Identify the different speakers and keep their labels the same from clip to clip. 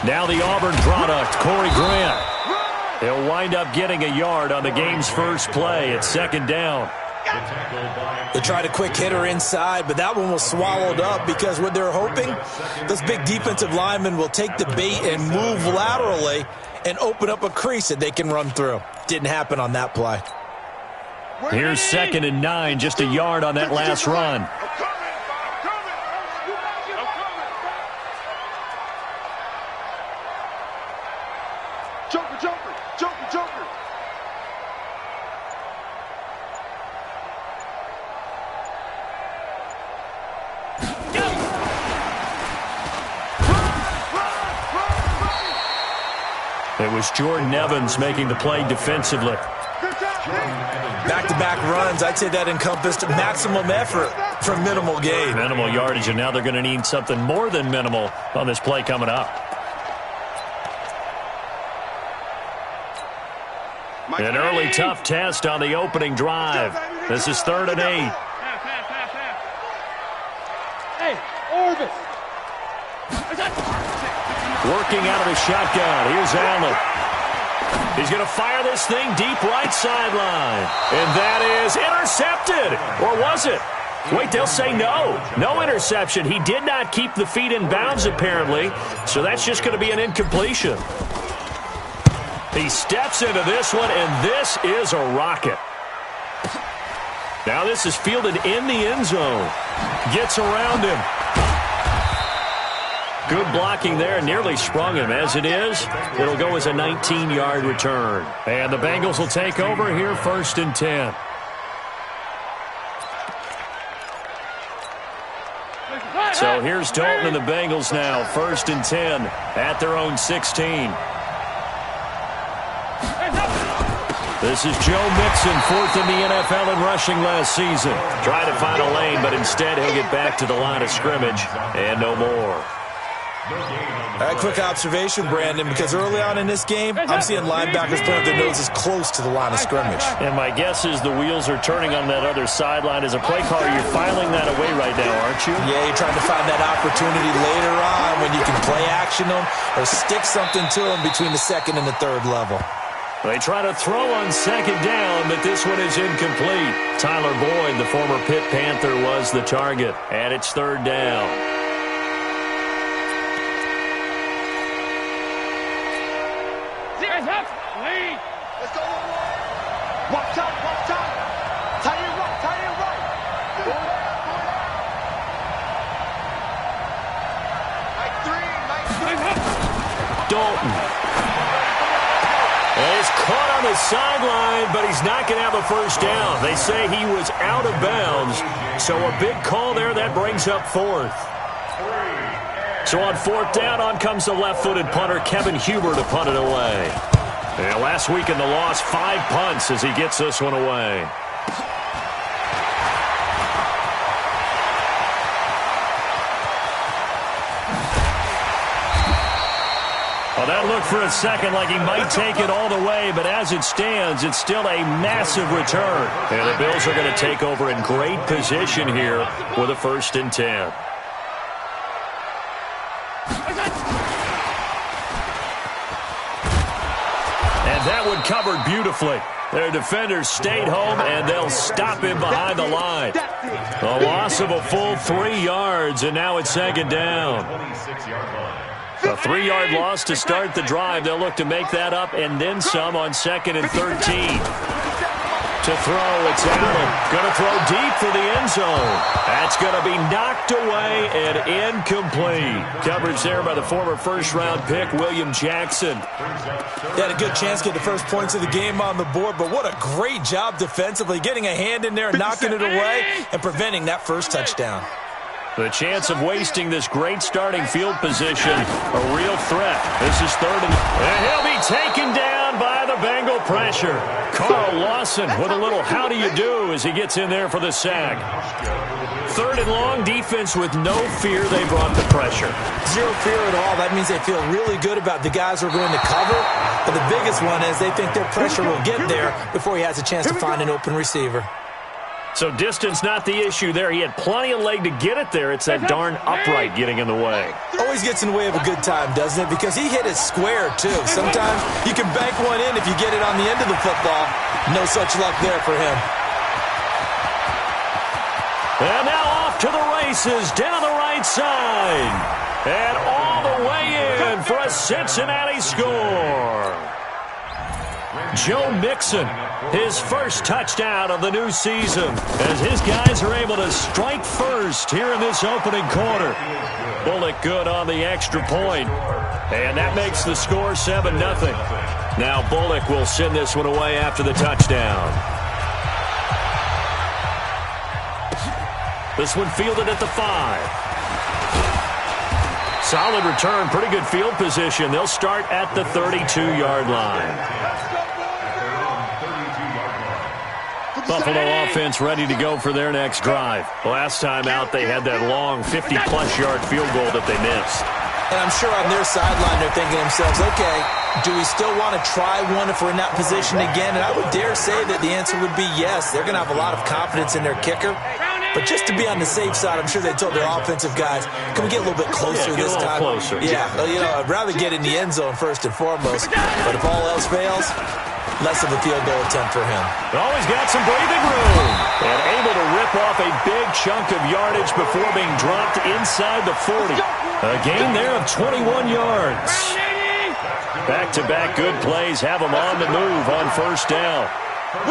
Speaker 1: Now the Auburn product, Corey Grant. He'll wind up getting a yard on the game's first play at second down.
Speaker 2: They tried a quick hitter inside, but that one was swallowed up because what they're hoping, those big defensive linemen will take the bait and move laterally and open up a crease that they can run through. Didn't happen on that play.
Speaker 1: Here's 2nd and 9, just a yard on that last run.
Speaker 3: Joker.
Speaker 1: It was Jordan Evans making the play defensively.
Speaker 2: Back-to-back runs, I'd say that encompassed maximum effort for minimal gain.
Speaker 1: Minimal yardage, and now they're going to need something more than minimal on this play coming up. An early tough test on the opening drive. This is 3rd and 8.
Speaker 3: Hey, Orvis.
Speaker 1: Working out of the shotgun. Here's Allen. He's going to fire this thing deep right sideline. And that is intercepted. Or was it? Wait, they'll say no. No interception. He did not keep the feet in bounds, apparently. So that's just going to be an incompletion. He steps into this one, and this is a rocket. Now this is fielded in the end zone. Gets around him. Good blocking there, nearly sprung him. As it is, it'll go as a 19-yard return. And the Bengals will take over here, 1st and 10. So here's Dalton and the Bengals now, 1st and 10 at their own 16. This is Joe Mixon, 4th in the NFL in rushing last season. Trying to find a lane, but instead he'll get back to the line of scrimmage and no more.
Speaker 2: A quick observation, Brandon, because early on in this game, I'm seeing linebackers putting their noses close to the line of scrimmage.
Speaker 1: And my guess is the wheels are turning on that other sideline. As a play caller, you're filing that away right now, aren't you?
Speaker 2: Yeah, you're trying to find that opportunity later on when you can play action them or stick something to them between the 2nd and the 3rd level.
Speaker 1: They try to throw on 2nd down, but this one is incomplete. Tyler Boyd, the former Pitt Panther, was the target, and it's 3rd down.
Speaker 3: Let's go. Watch out. Tie it right. Like 3.
Speaker 1: Dalton. And he's caught on the sideline, but he's not going to have a first down. They say he was out of bounds, so a big call there. That brings up 4th. So on 4th down, on comes the left-footed punter, Kevin Huber, to punt it away. And last week in the loss, 5 punts as he gets this one away. Well, that looked for a second like he might take it all the way, but as it stands, it's still a massive return. And the Bills are going to take over in great position here with a 1st and 10. And that one covered beautifully. Their defenders stayed home, and they'll stop him behind the line. A loss of a full 3 yards, and now it's 2nd down. A 3-yard loss to start the drive. They'll look to make that up and then some on 2nd and 13. To throw, it's Allen. Going to throw deep for the end zone. That's going to be knocked away and incomplete. Coverage there by the former first-round pick, William Jackson.
Speaker 2: They had a good chance to get the first points of the game on the board, but what a great job defensively, getting a hand in there and knocking it away and preventing that first touchdown.
Speaker 1: The chance of wasting this great starting field position, a real threat. This is 3rd and he'll be taken down by the Bengal pressure. Carl Lawson with a little how do you do as he gets in there for the sack. 3rd and long, defense with no fear. They brought the pressure.
Speaker 2: Zero fear at all. That means they feel really good about the guys who are going to cover. But the biggest one is they think their pressure will get there before he has a chance to find an open receiver.
Speaker 1: So distance not the issue there. He had plenty of leg to get it there. It's that darn upright getting in the way.
Speaker 2: Always gets in the way of a good time, doesn't it? Because he hit it square, too. Sometimes you can bank one in if you get it on the end of the football. No such luck there for him.
Speaker 1: And now off to the races down the right side. And all the way in for a Cincinnati score. Joe Mixon, his first touchdown of the new season, as his guys are able to strike first here in this opening quarter. Bullock good on the extra point, and that makes the score 7-0. Now Bullock will send this one away after the touchdown. This one fielded at the 5. Solid return, pretty good field position. They'll start at the 32-yard line. Buffalo offense ready to go for their next drive. Last time out, they had that long 50-plus yard field goal that they missed.
Speaker 2: And I'm sure on their sideline they're thinking to themselves, okay, do we still want to try one if we're in that position again? And I would dare say that the answer would be yes. They're going to have a lot of confidence in their kicker. But just to be on the safe side, I'm sure they told their offensive guys, can we get a little bit closer this time?
Speaker 1: Closer.
Speaker 2: Yeah, well, you know, I'd rather get in the end zone first and foremost. But if all else fails, less of a field goal attempt for him.
Speaker 1: Always got some breathing room. And able to rip off a big chunk of yardage before being dropped inside the 40. A gain there of 21 yards. Back-to-back good plays have them on the move on first down.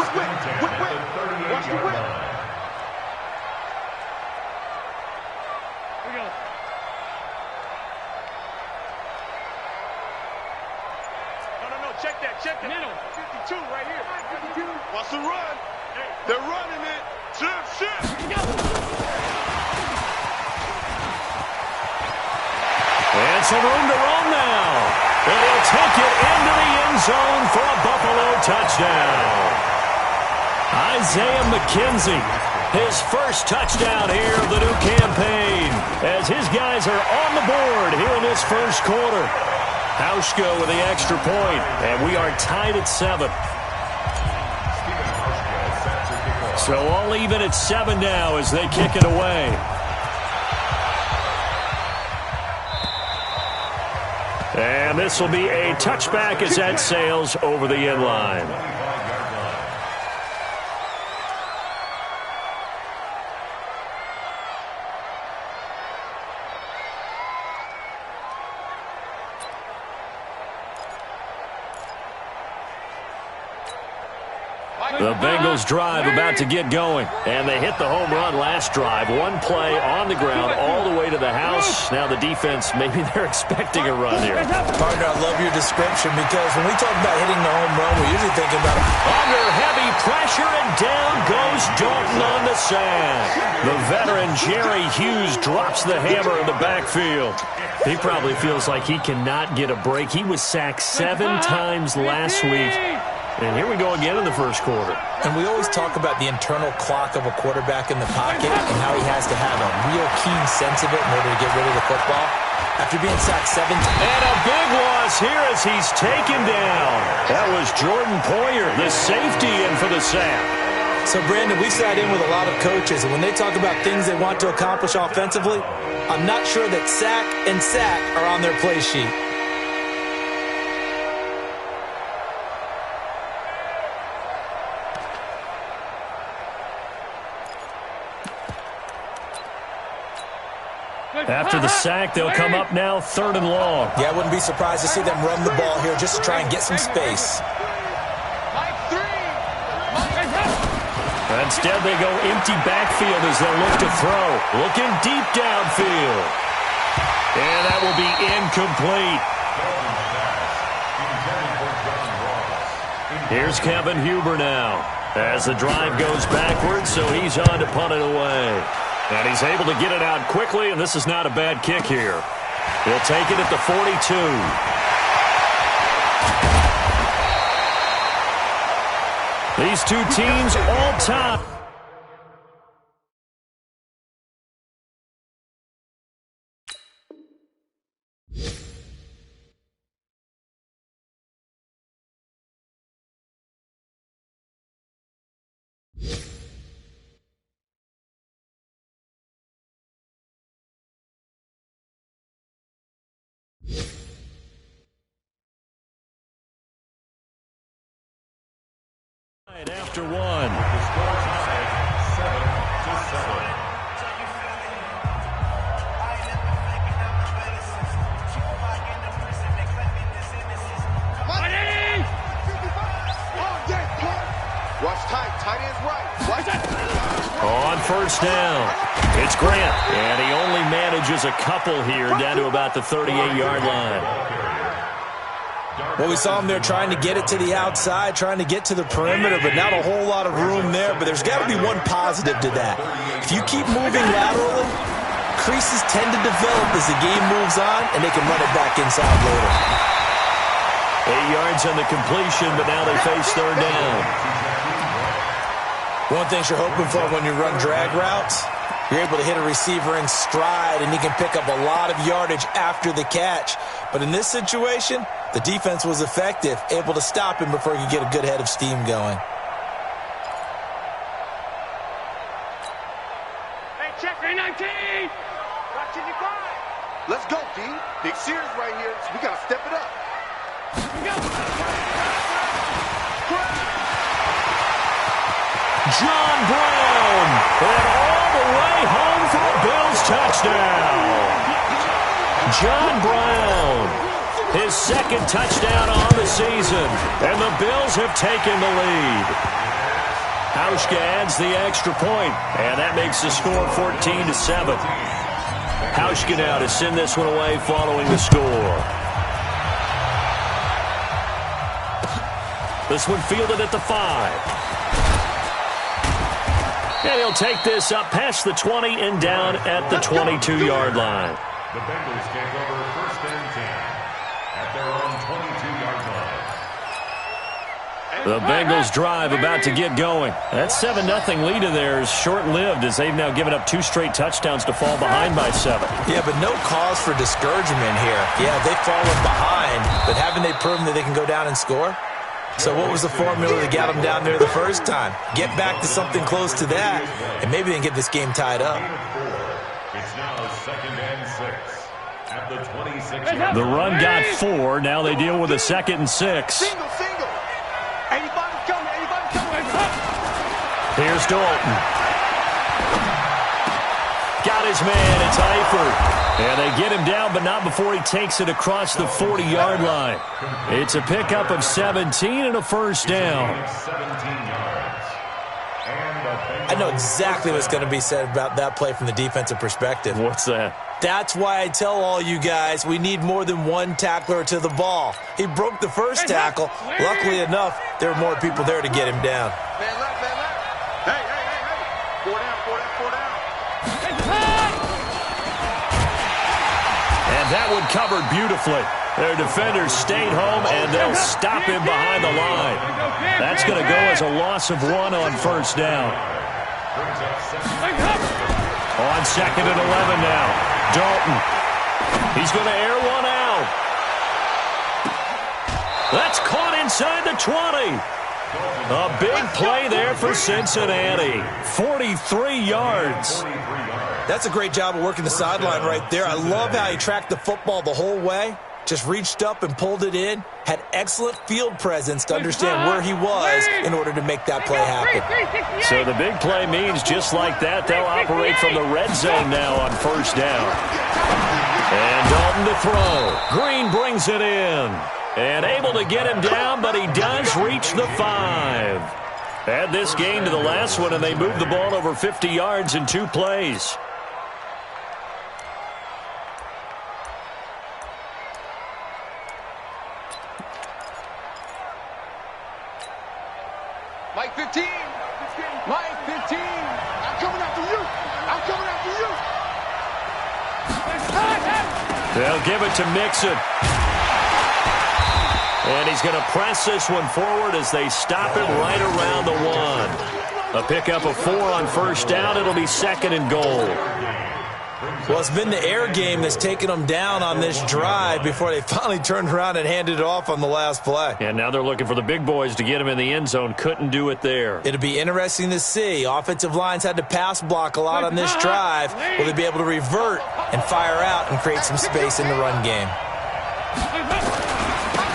Speaker 3: Watch the whip. Check that middle. 52 right here. 52. Watch the run. They're running it. Shift.
Speaker 1: And some room to roam now. And he'll take it into the end zone for a Buffalo touchdown. Isaiah McKenzie, his first touchdown here of the new campaign, as his guys are on the board here in this first quarter. Hauschka with the extra point, and we are tied at 7. So all even at 7 now as they kick it away. And this will be a touchback as that sails over the end line. The Bengals drive about to get going, and they hit the home run last drive. One play on the ground all the way to the house. Now the defense, maybe they're expecting a run here.
Speaker 2: Partner, I love your description because when we talk about hitting the home run, we're usually thinking about
Speaker 1: under heavy pressure, and down goes Dalton on the sack. The veteran Jerry Hughes drops the hammer in the backfield. He probably feels like he cannot get a break. He was sacked 7 times last week. And here we go again in the first quarter.
Speaker 2: And we always talk about the internal clock of a quarterback in the pocket and how he has to have a real keen sense of it in order to get rid of the football. After being sacked 7 times.
Speaker 1: And a big loss here as he's taken down. That was Jordan Poyer, the safety, in for the sack.
Speaker 2: So, Brandon, we sat in with a lot of coaches, and when they talk about things they want to accomplish offensively, I'm not sure that sack and sack are on their play sheet.
Speaker 1: After the sack, they'll come up now 3rd and long.
Speaker 2: Yeah, I wouldn't be surprised to see them run the ball here just to try and get some space.
Speaker 1: Instead, they go empty backfield as they look to throw. Looking deep downfield. And that will be incomplete. Here's Kevin Huber now as the drive goes backwards, so he's on to punt it away. And he's able to get it out quickly, and this is not a bad kick here. He'll take it at the 42. These two teams all time. After one.
Speaker 3: Watch tight end's right. Watch it.
Speaker 1: On first down, it's Grant, and he only manages a couple here down to about the 38-yard line.
Speaker 2: Well, we saw him there trying to get it to the outside, trying to get to the perimeter, but not a whole lot of room there. But there's got to be one positive to that. If you keep moving laterally, creases tend to develop as the game moves on, and they can run it back inside later.
Speaker 1: 8 yards on the completion, but now they face third down.
Speaker 2: One thing you're hoping for when you run drag routes, you're able to hit a receiver in stride, and he can pick up a lot of yardage after the catch. But in this situation, the defense was effective, able to stop him before he could get a good head of steam going.
Speaker 3: Hey, check 19. Let's go, D. Big series right here. So we got to step it up.
Speaker 1: John Brown, and all the way home for a Bills touchdown. John Brown, his second touchdown on the season, and the Bills have taken the lead. Hauschka adds the extra point, and that makes the score 14-7. Hauschka now to send this one away following the score. This one fielded at the 5. And he'll take this up past the 20 and down at the 22-yard line.
Speaker 4: The Bengals take over first and 10 at their own 22-yard line.
Speaker 1: The Bengals drive about to get going. That 7-0 lead of theirs short-lived as they've now given up 2 straight touchdowns to fall behind by 7.
Speaker 2: Yeah, but no cause for discouragement here. Yeah, they've fallen behind, but haven't they proven that they can go down and score? So what was the formula that got them down there the first time? Get back to something close to that, and maybe they can get this game tied up.
Speaker 4: It's now second and 6 at the 26.
Speaker 1: The run got 4. Now they deal with a 2nd and 6.
Speaker 3: Single. 85's coming.
Speaker 1: Here's Dalton. Got his man. It's Eifert. And they get him down, but not before he takes it across the 40-yard line. It's a pickup of 17 and a first down.
Speaker 2: I know exactly what's going to be said about that play from the defensive perspective.
Speaker 1: What's that?
Speaker 2: That's why I tell all you guys we need more than one tackler to the ball. He broke the first tackle. Luckily enough, there were more people there to get him down.
Speaker 3: Man left. Hey. 4 down.
Speaker 1: And that one covered beautifully. Their defenders stayed home, and they'll stop him behind the line. That's going to go as a loss of 1 on first down. On 2nd and 11 now. Dalton. He's going to air one out. That's caught inside the 20. A big play there for Cincinnati. 43 yards.
Speaker 2: That's a great job of working the sideline right there. I love how he tracked the football the whole way. Just reached up and pulled it in. Had excellent field presence to understand where he was in order to make that play happen.
Speaker 1: So the big play means just like that, they'll operate from the red zone now on first down. And Dalton to throw. Green brings it in. And able to get him down, but he does reach the 5. Add this game to the last one, and they moved the ball over 50 yards in 2 plays.
Speaker 3: Mike 15. Mike 15. I'm coming after you.
Speaker 1: They'll give it to Mixon. And he's going to press this one forward as they stop him right around the 1. A pickup of 4 on first down. It'll be 2nd and goal.
Speaker 2: Well, it's been the air game that's taken them down on this drive before they finally turned around and handed it off on the last play.
Speaker 1: And now they're looking for the big boys to get him in the end zone. Couldn't do it there.
Speaker 2: It'll be interesting to see. Offensive lines had to pass block a lot on this drive. Will they be able to revert and fire out and create some space in the run game?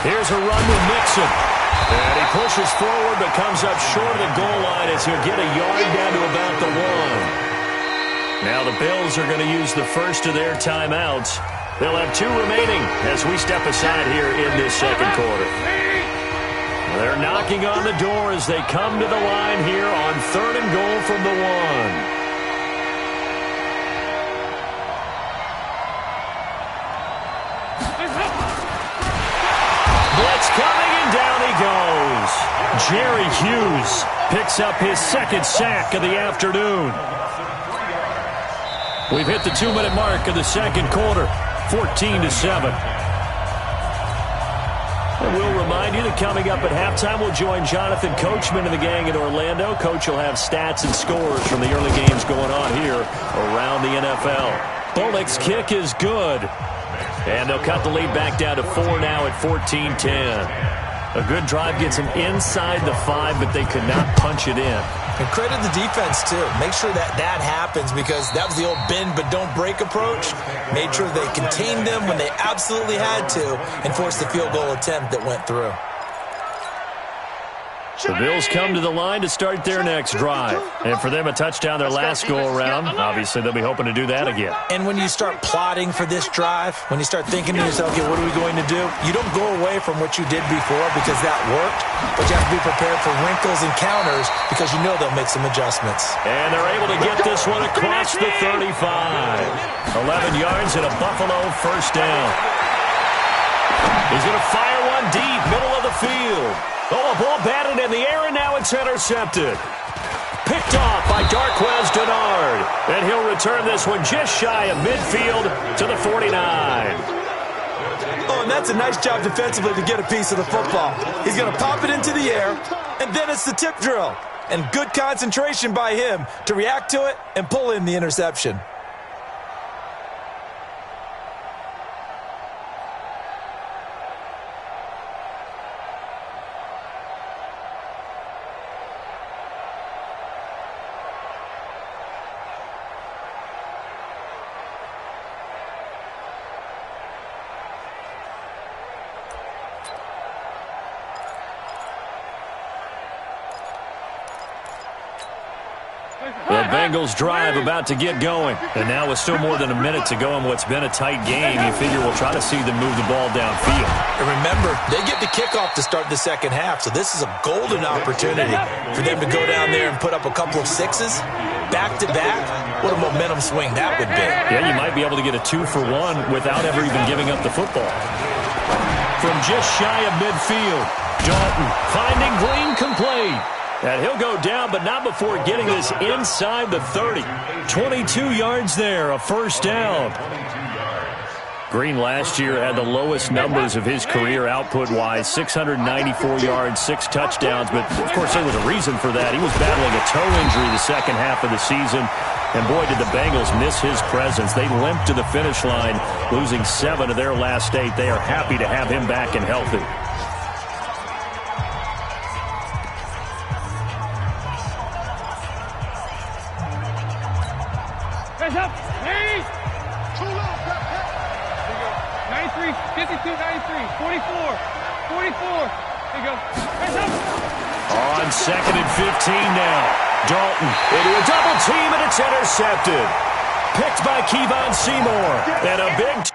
Speaker 1: Here's a run with Mixon. And he pushes forward but comes up short of the goal line as he'll get a yard down to about the 1. Now the Bills are going to use the first of their timeouts. They'll have 2 remaining as we step aside here in this second quarter. They're knocking on the door as they come to the line here on 3rd and goal from the 1. Blitz coming, and down he goes. Jerry Hughes picks up his 2nd sack of the afternoon. We've hit the 2-minute mark of the second quarter, 14-7. And we'll remind you that coming up at halftime, we'll join Jonathan Coachman and the gang in Orlando. Coach will have stats and scores from the early games going on here around the NFL. Bullock's kick is good. And they'll cut the lead back down to 4 now at 14-10. A good drive gets them inside the 5, but they could not punch it in.
Speaker 2: And credit the defense, too. Make sure that happens because that was the old bend but don't break approach. Made sure they contained them when they absolutely had to and forced the field goal attempt that went through.
Speaker 1: The Bills come to the line to start their next drive. And for them, a touchdown their last go-around. Obviously, they'll be hoping to do that again.
Speaker 2: And when you start plotting for this drive, when you start thinking to yourself, okay, what are we going to do? You don't go away from what you did before because that worked, but you have to be prepared for wrinkles and counters because you know they'll make some adjustments.
Speaker 1: And they're able to get this one across the 35. 11 yards and a Buffalo first down. He's going to fire one deep, middle of the field. Oh, a ball batted in the air, and now it's intercepted. Picked off by Darquez Dennard. And he'll return this one just shy of midfield to the 49.
Speaker 2: Oh, and that's a nice job defensively to get a piece of the football. He's going to pop it into the air, and then it's the tip drill. And good concentration by him to react to it and pull in the interception.
Speaker 1: The Bengals drive about to get going. And now with still more than a minute to go in what's been a tight game, you figure we'll try to see them move the ball downfield.
Speaker 2: And remember, they get the kickoff to start the second half, so this is a golden opportunity for them to go down there and put up a couple of 6s back-to-back. What a momentum swing that would be.
Speaker 1: Yeah, you might be able to get a 2-for-1 without ever even giving up the football. From just shy of midfield, Dalton finding Green complete. And he'll go down, but not before getting this inside the 30. 22 yards there, a first down. Green last year had the lowest numbers of his career output-wise, 694 yards, 6 touchdowns. But, of course, there was a reason for that. He was battling a toe injury the second half of the season. And, boy, did the Bengals miss his presence. They limped to the finish line, losing 7 of their last 8. They are happy to have him back and healthy.
Speaker 5: Up, hey! 93, 52, 93, 44, 44. There you go. Hands up.
Speaker 1: On 2nd and 15 now. Dalton into a double team, and it's intercepted. Picked by Kevon Seymour. And a big...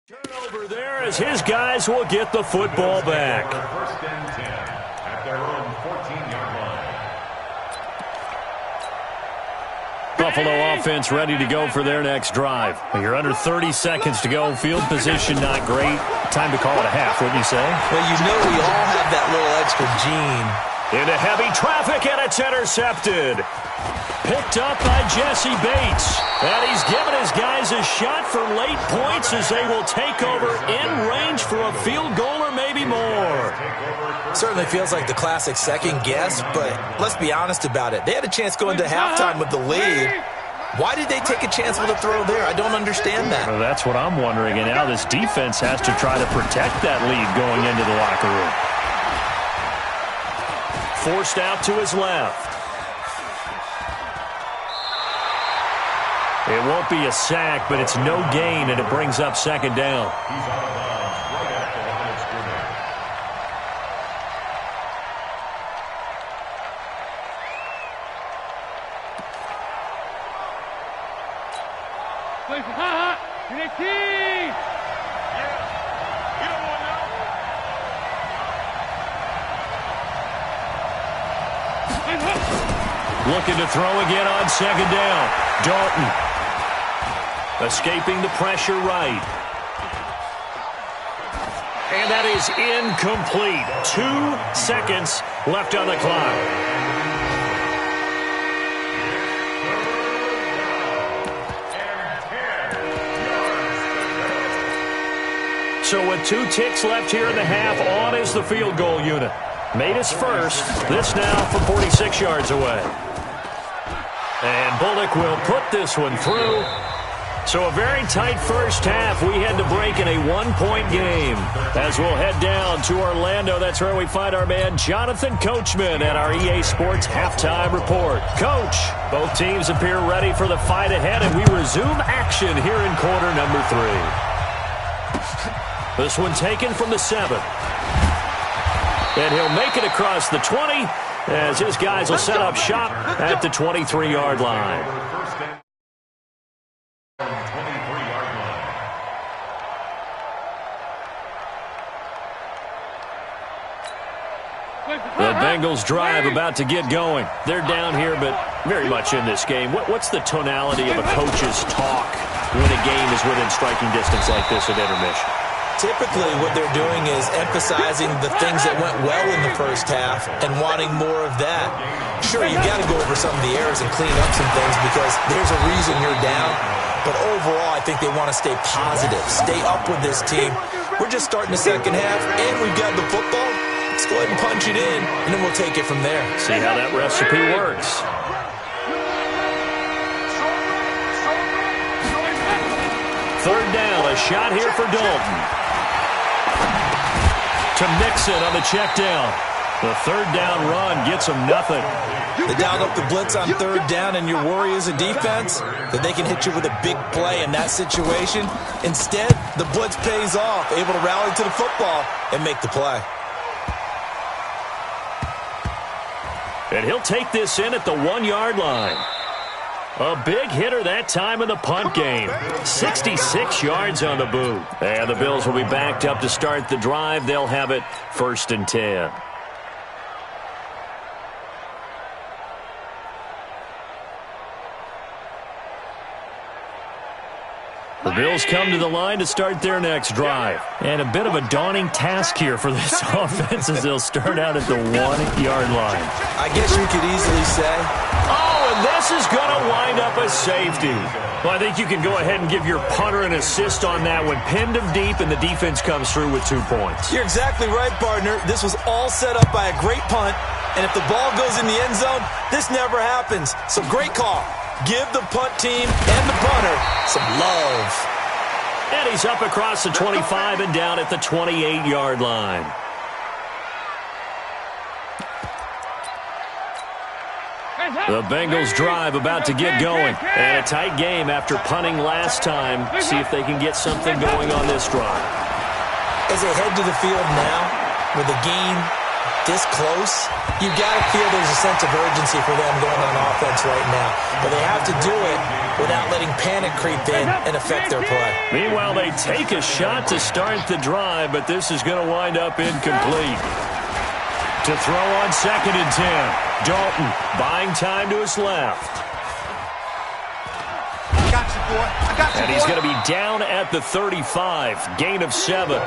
Speaker 1: Turnover there as his guys will get the football back.
Speaker 4: First and 10 at their own 14-yard line.
Speaker 1: Buffalo offense ready to go for their next drive. You're under 30 seconds to go. Field position not great. Time to call it a half, wouldn't you say?
Speaker 2: Well, you know we all have that little extra gene
Speaker 1: Into heavy traffic, and it's intercepted. Picked up by Jesse Bates. And he's given his guys a shot for late points as they will take over in range for a field goal or maybe more.
Speaker 2: Certainly feels like the classic second guess, but let's be honest about it. They had a chance going to halftime with the lead. Why did they take a chance with a throw there? I don't understand that.
Speaker 1: Well, that's what I'm wondering. And now this defense has to try to protect that lead going into the locker room. Forced out to his left. It won't be a sack, but it's no gain, and it brings up second down.
Speaker 4: He's out of bounds right at the line of scrimmage.
Speaker 5: Play for hot. You're the key.
Speaker 3: Yeah. You don't want
Speaker 5: Play hot.
Speaker 1: Looking to throw again on second down. Dalton. Escaping the pressure right. And that is incomplete. 2 seconds left on the clock. So with 2 ticks left here in the half, on is the field goal unit. Made his first. This now from 46 yards away. And Bullock will put this one through. So a very tight first half. We had to break in a 1-point game. As we'll head down to Orlando, that's where we find our man Jonathan Coachman at our EA Sports Halftime Report. Coach, both teams appear ready for the fight ahead, and we resume action here in quarter number 3. This one taken from the 7. And he'll make it across the 20 as his guys will set up shop at the 23-yard line. The Bengals drive about to get going. They're down here, but very much in this game. What's the tonality of a coach's talk when a game is within striking distance like this at intermission?
Speaker 2: Typically, what they're doing is emphasizing the things that went well in the first half and wanting more of that. Sure, you got to go over some of the errors and clean up some things because there's a reason you're down. But overall, I think they want to stay positive, stay up with this team. We're just starting the second half, and we've got the football. Let's go ahead and punch it in, and then we'll take it from there.
Speaker 1: See how that recipe works. Third down, a shot here for Dalton. To Mixon on the check down. The third down run gets him nothing.
Speaker 2: They dialed up the blitz on third down, and your worry as a defense that they can hit you with a big play in that situation. Instead, the blitz pays off, able to rally to the football and make the play.
Speaker 1: And he'll take this in at the 1-yard line. A big hitter that time in the punt game. 66 yards on the boot. And the Bills will be backed up to start the drive. They'll have it 1st and 10. The Bills come to the line to start their next drive. And a bit of a daunting task here for this offense as they'll start out at the 1-yard line.
Speaker 2: I guess you could easily say,
Speaker 1: oh, and this is going to wind up a safety. Well, I think you can go ahead and give your punter an assist on that one. Pinned him deep, and the defense comes through with 2 points.
Speaker 2: You're exactly right, partner. This was all set up by a great punt. And if the ball goes in the end zone, this never happens. So great call. Give the punt team and the punter some love.
Speaker 1: And he's up across the 25 and down at the 28-yard line. The Bengals drive about to get going. And a tight game after punting last time. See if they can get something going on this drive.
Speaker 2: As they head to the field now, with the game this close, you got to feel there's a sense of urgency for them going on offense right now. But they have to do it without letting panic creep in and affect their play.
Speaker 1: Meanwhile, they take a shot to start the drive, but this is going to wind up incomplete. To throw on 2nd and 10. Dalton buying time to his left.
Speaker 3: I got you, boy. I got you,
Speaker 1: and he's going to be down at the 35. Gain of 7.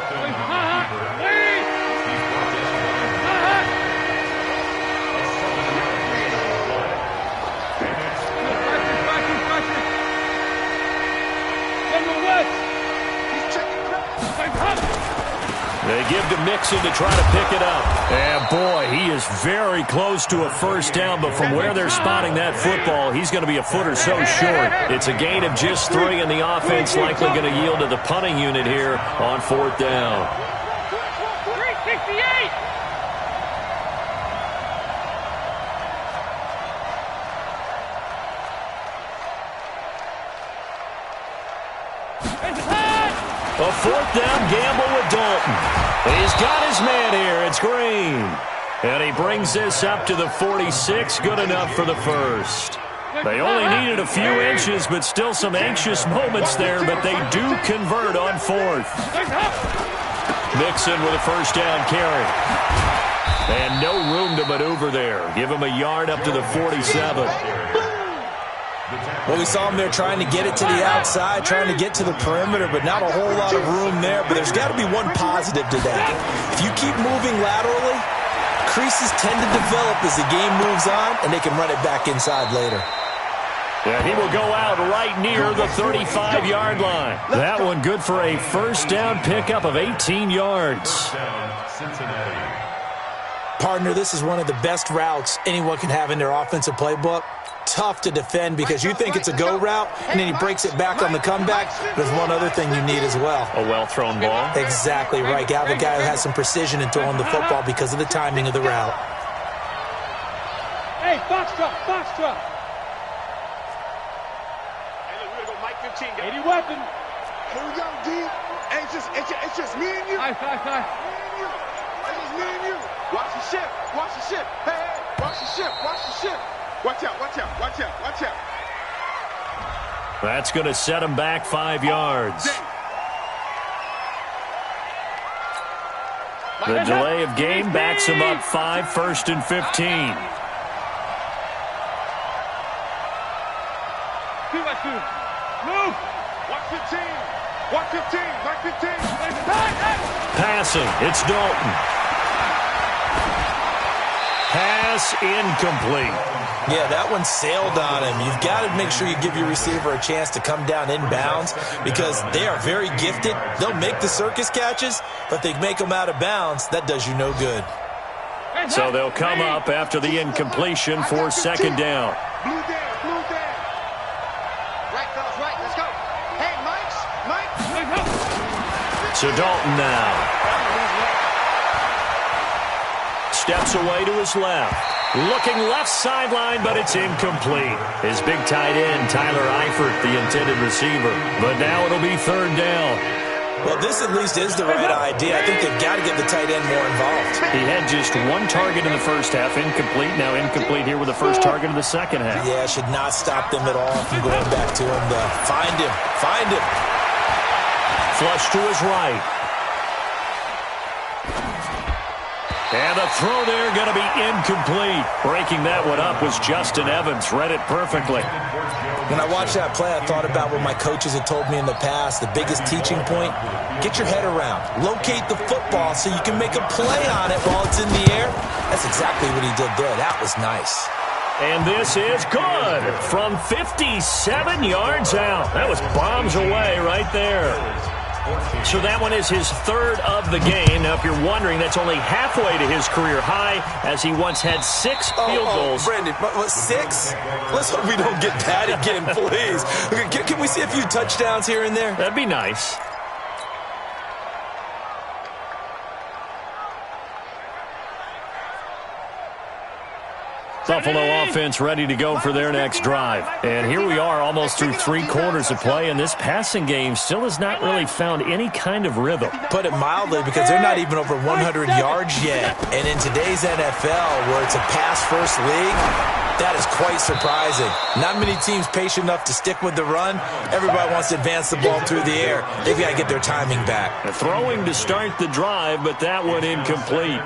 Speaker 1: They give to Mixon to try to pick it up. And, boy, he is very close to a first down, but from where they're spotting that football, he's going to be a foot or so short. It's a gain of just 3, and the offense likely going to yield to the punting unit here on 4th down.
Speaker 5: 368!
Speaker 1: A 4th down gamble with Dalton. He's got his man here. It's Green. And he brings this up to the 46. Good enough for the first. They only needed a few inches, but still some anxious moments there, but they do convert on 4th. Mixon with a first down carry. And no room to maneuver there. Give him a yard up to the 47.
Speaker 2: Well, we saw him there trying to get it to the outside, trying to get to the perimeter, but not a whole lot of room there. But there's got to be one positive to that. If you keep moving laterally, creases tend to develop as the game moves on, and they can run it back inside later.
Speaker 1: Yeah, he will go out right near the 35-yard line. That one good for a first down pickup of 18 yards.
Speaker 2: Partner, this is one of the best routes anyone can have in their offensive playbook. Tough to defend because you think it's a go route, and then he breaks it back on the comeback. There's one other thing you need as well.
Speaker 1: A well-thrown ball?
Speaker 2: Exactly right. You have a guy who has some precision in throwing the football because of the timing of the route.
Speaker 5: Hey, box drop, box drop.
Speaker 3: Hey, look, we're going to go Mike 15.
Speaker 5: 80 weapon.
Speaker 3: Here we go, D. Hey, it's just me and you.
Speaker 5: High.
Speaker 3: It's just me and you. Watch the ship. Watch the ship. Hey, watch the ship. Watch the ship. Watch out, watch out, watch out, watch out.
Speaker 1: That's going to set him back 5 yards. The delay of game backs him up 5, 1st and 15.
Speaker 5: 2 by 2. Move.
Speaker 3: 115. 115. Mike 15.
Speaker 1: Passing. It's Dalton. Pass incomplete.
Speaker 2: Yeah, that one sailed on him. You've got to make sure you give your receiver a chance to come down inbounds because they are very gifted. They'll make the circus catches, but they make them out of bounds. That does you no good.
Speaker 1: So they'll come up after the incompletion for 2nd down.
Speaker 3: Blue down, blue down. Right, fellas, right. Let's go. Hey, Mike.
Speaker 1: So Dalton now. Steps away to his left. Looking left sideline, but it's incomplete. His big tight end, Tyler Eifert, the intended receiver. But now it'll be 3rd down.
Speaker 2: Well, this at least is the right idea. I think they've got to get the tight end more involved.
Speaker 1: He had just 1 target in the first half, incomplete. Now incomplete here with the first target in the second half.
Speaker 2: Yeah, should not stop them at all from going back to him to find him. Find him.
Speaker 1: Flush to his right. And the throw there going to be incomplete. Breaking that one up was Justin Evans. Read it perfectly.
Speaker 2: When I watched that play, I thought about what my coaches had told me in the past. The biggest teaching point, get your head around. Locate the football so you can make a play on it while it's in the air. That's exactly what he did there. That was nice.
Speaker 1: And this is good from 57 yards out. That was bombs away right there. So that one is his 3rd of the game. Now, if you're wondering, that's only halfway to his career high, as he once had 6 field goals.
Speaker 2: Brandon, what, 6? Let's hope we don't get that again, please. Can we see a few touchdowns here and there?
Speaker 1: That'd be nice. Buffalo offense ready to go for their next drive. And here we are almost through 3 quarters of play, and this passing game still has not really found any kind of rhythm.
Speaker 2: Put it mildly, because they're not even over 100 yards yet. And in today's NFL, where it's a pass-first league, that is quite surprising. Not many teams patient enough to stick with the run. Everybody wants to advance the ball through the air. They've got to get their timing back.
Speaker 1: A throwing to start the drive, but that one incomplete.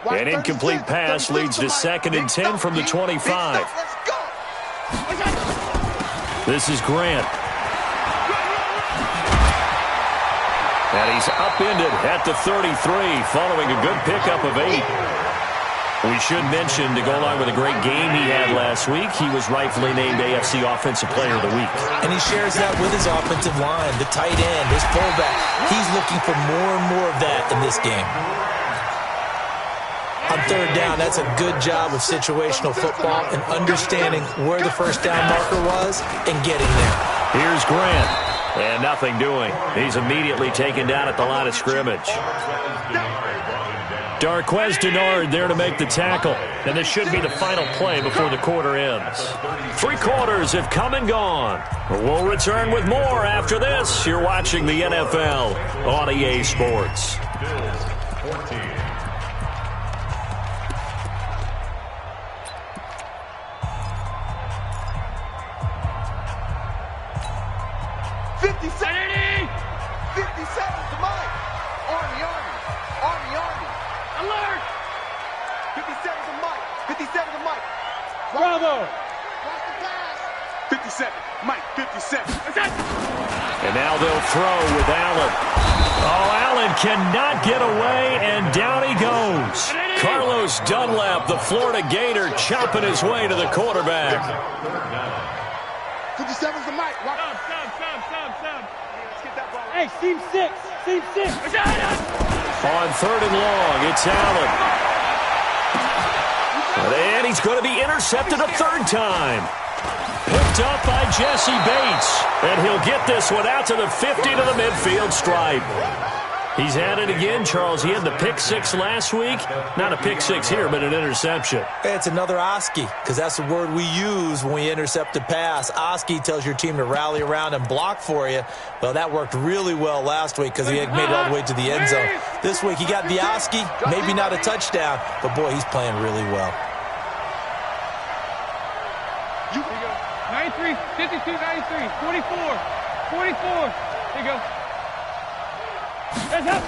Speaker 1: An incomplete pass leads to 2nd and 10 from the 25. This is Grant. And he's upended at the 33, following a good pickup of 8. We should mention, to go along with a great game he had last week, he was rightfully named AFC Offensive Player of the Week.
Speaker 2: And he shares that with his offensive line, the tight end, his fullback. He's looking for more and more of that in this game. On third down, that's a good job of situational football and understanding where the first down marker was and getting there.
Speaker 1: Here's Grant, and nothing doing. He's immediately taken down at the line of scrimmage. Darquez Denard there to make the tackle, and this should be the final play before the quarter ends. 3 quarters have come and gone. We'll return with more after this. You're watching the NFL on EA Sports.
Speaker 4: Bills 14.
Speaker 5: Bravo!
Speaker 3: 57, Mike, 57.
Speaker 1: And now they'll throw with Allen. Oh, Allen cannot get away, and down he goes. Carlos Dunlap, the Florida Gator, chopping his way to the quarterback.
Speaker 3: 57's the Mike.
Speaker 5: Stop. Hey, seam 6.
Speaker 1: On 3rd and long, it's Allen. And he's going to be intercepted a 3rd time. Picked up by Jesse Bates. And he'll get this one out to the 50 to the midfield stripe. He's at it again, Charles. He had the pick 6 last week. Not a pick 6 here, but an interception.
Speaker 2: It's another Oski, because that's the word we use when we intercept a pass. Oski tells your team to rally around and block for you. Well, that worked really well last week because he had made it all the way to the end zone. This week he got the Oski, maybe not a touchdown, but boy, he's playing really well.
Speaker 5: 93, 52, 93, 44. There you go. That's up.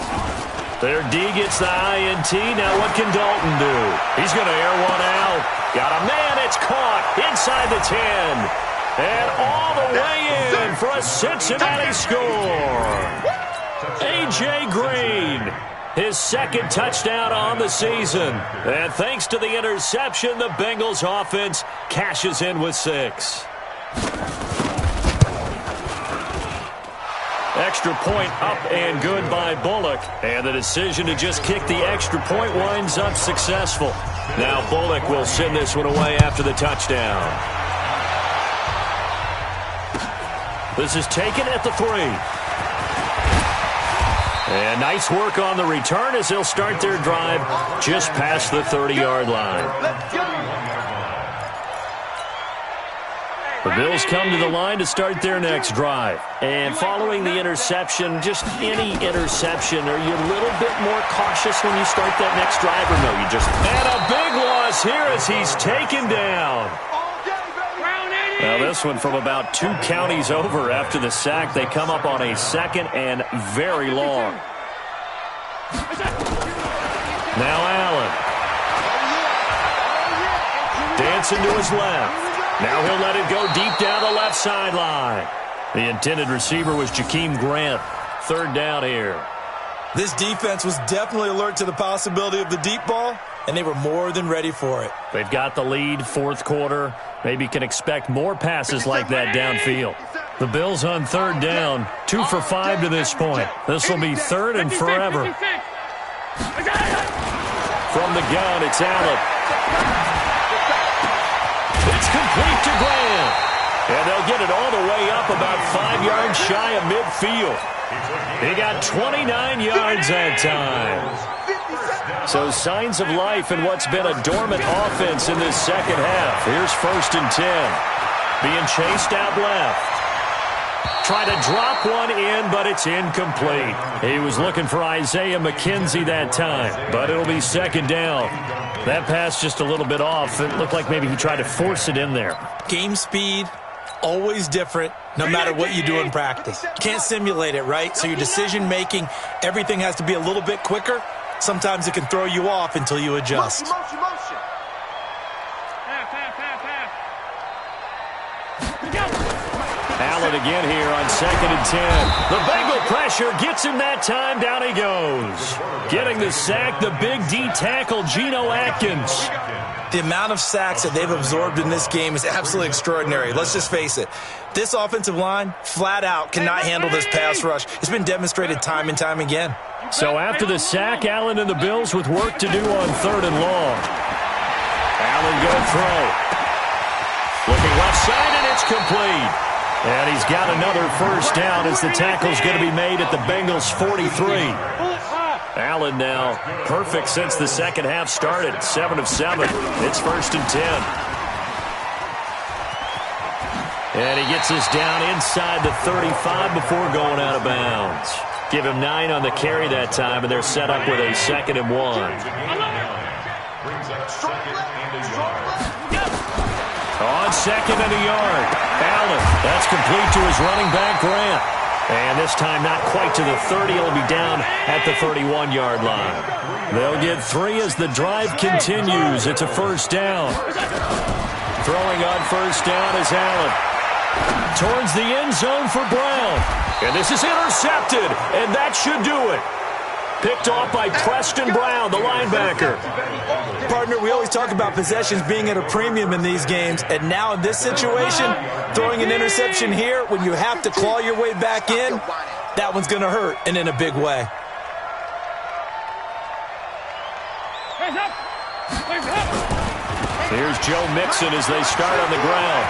Speaker 1: Their D gets the INT. Now what can Dalton do? He's going to air one out. Got a man. It's caught inside the 10. And all the way in for a Cincinnati score. A.J. Green, his 2nd touchdown on the season. And thanks to the interception, the Bengals offense cashes in with 6. Extra point up and good by Bullock. And the decision to just kick the extra point winds up successful. Now Bullock will send this one away after the touchdown. This is taken at the 3. And nice work on the return as they'll start their drive just past the 30-yard line. The Bills come to the line to start their next drive. And following the interception, just any interception, are you a little bit more cautious when you start that next drive, or no? You just... And a big loss here as he's taken down. Now this one from about 2 counties over after the sack. They come up on a 2nd and very long. Now Allen. Dancing to his left. Now he'll let it go deep down the left sideline. The intended receiver was Jakeem Grant. 3rd down here.
Speaker 2: This defense was definitely alert to the possibility of the deep ball, and they were more than ready for it.
Speaker 1: They've got the lead, 4th quarter. Maybe can expect more passes like that downfield. The Bills on 3rd down, 2 for 5 to this point. This will be 3rd and forever. From the gun, it's Allen. It's complete to Grant. And they'll get it all the way up about 5 yards shy of midfield. He got 29 yards that time. So signs of life in what's been a dormant offense in this 2nd half. Here's 1st and 10. Being chased out left. Try to drop one in, but it's incomplete. He was looking for Isaiah McKenzie that time, but it'll be 2nd down. That pass just a little bit off. It looked like maybe he tried to force it in there.
Speaker 2: Game speed, always different, no matter what you do in practice. Can't simulate it, right? So your decision-making, everything has to be a little bit quicker. Sometimes it can throw you off until you adjust.
Speaker 3: Motion.
Speaker 1: Allen again here on 2nd and 10. The Bengal pressure gets him that time. Down he goes. Getting the sack, the big D tackle, Geno Atkins.
Speaker 2: The amount of sacks that they've absorbed in this game is absolutely extraordinary. Let's just face it. This offensive line, flat out, cannot handle this pass rush. It's been demonstrated time and time again.
Speaker 1: So after the sack, Allen and the Bills with work to do on 3rd and long. Allen going to throw. Looking left side, and it's complete. And he's got another first down as the tackle's going to be made at the Bengals' 43. Allen now perfect since the second half started. 7 of 7. It's 1st and 10. And he gets us down inside the 35 before going out of bounds. Give him 9 on the carry that time, and they're set up with a 2nd and 1. On 2nd and a yard. Allen, that's complete to his running back, Grant. And this time not quite to the 30. He'll be down at the 31-yard line. They'll get 3 as the drive continues. It's a first down. Throwing on first down is Allen. Towards the end zone for Brown. And this is intercepted, and that should do it. Picked off by Preston Brown, the linebacker.
Speaker 2: Partner, we always talk about possessions being at a premium in these games, and now in this situation, throwing an interception here when you have to claw your way back in, that one's going to hurt, and in a big way.
Speaker 1: Here's Joe Mixon as they start on the ground.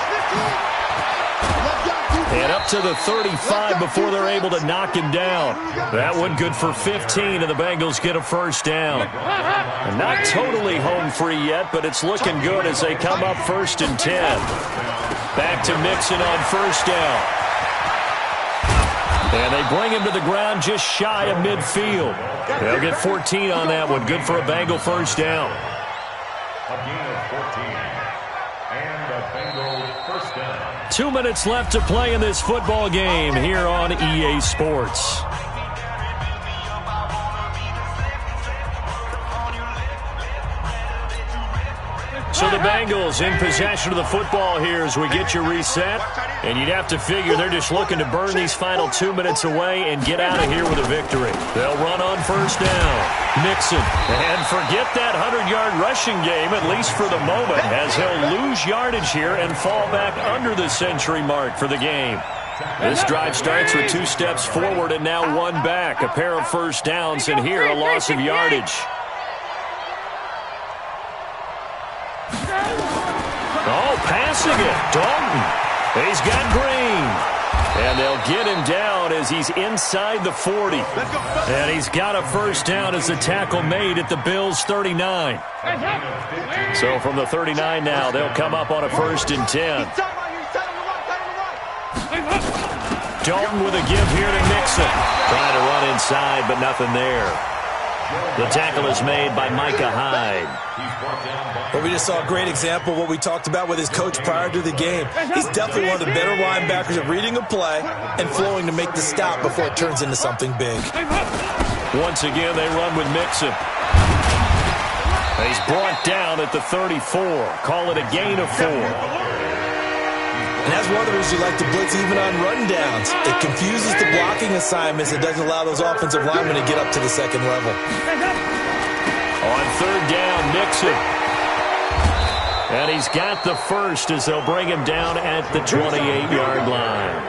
Speaker 1: And up to the 35 before they're able to knock him down. That one good for 15, and the Bengals get a first down. And not totally home free yet, but it's looking good as they come up 1st and 10. Back to Mixon on first down. And they bring him to the ground just shy of midfield. They'll get 14 on that one. Good for a Bengal first down.
Speaker 4: A gain of 14. And a Bengal first down.
Speaker 1: 2 minutes left to play in this football game here on EA Sports. So the Bengals in possession of the football here as we get you reset. And you'd have to figure they're just looking to burn these final 2 minutes away and get out of here with a victory. They'll run on first down. Mixon. And forget that 100-yard rushing game, at least for the moment, as he'll lose yardage here and fall back under the century mark for the game. This drive starts with 2 steps forward and now 1 back. A pair of first downs, and here a loss of yardage. Oh, passing it. Dalton. He's got Green. And they'll get him down as he's inside the 40. And he's got a first down as the tackle made at the Bills' 39. So from the 39 now, they'll come up on a 1st and 10. Dalton with a give here to Mixon. Trying to run inside, but nothing there. The tackle is made by Micah Hyde.
Speaker 2: Well, we just saw a great example of what we talked about with his coach prior to the game. He's definitely one of the better linebackers at reading a play and flowing to make the stop before it turns into something big.
Speaker 1: Once again, they run with Mixon. He's brought down at the 34. Call it a gain of 4.
Speaker 2: And that's one of the reasons you like to blitz even on rundowns. It confuses the blocking assignments. It doesn't allow those offensive linemen to get up to the second level.
Speaker 1: On 3rd down, Mixon. And he's got the first as they'll bring him down at the 28-yard line.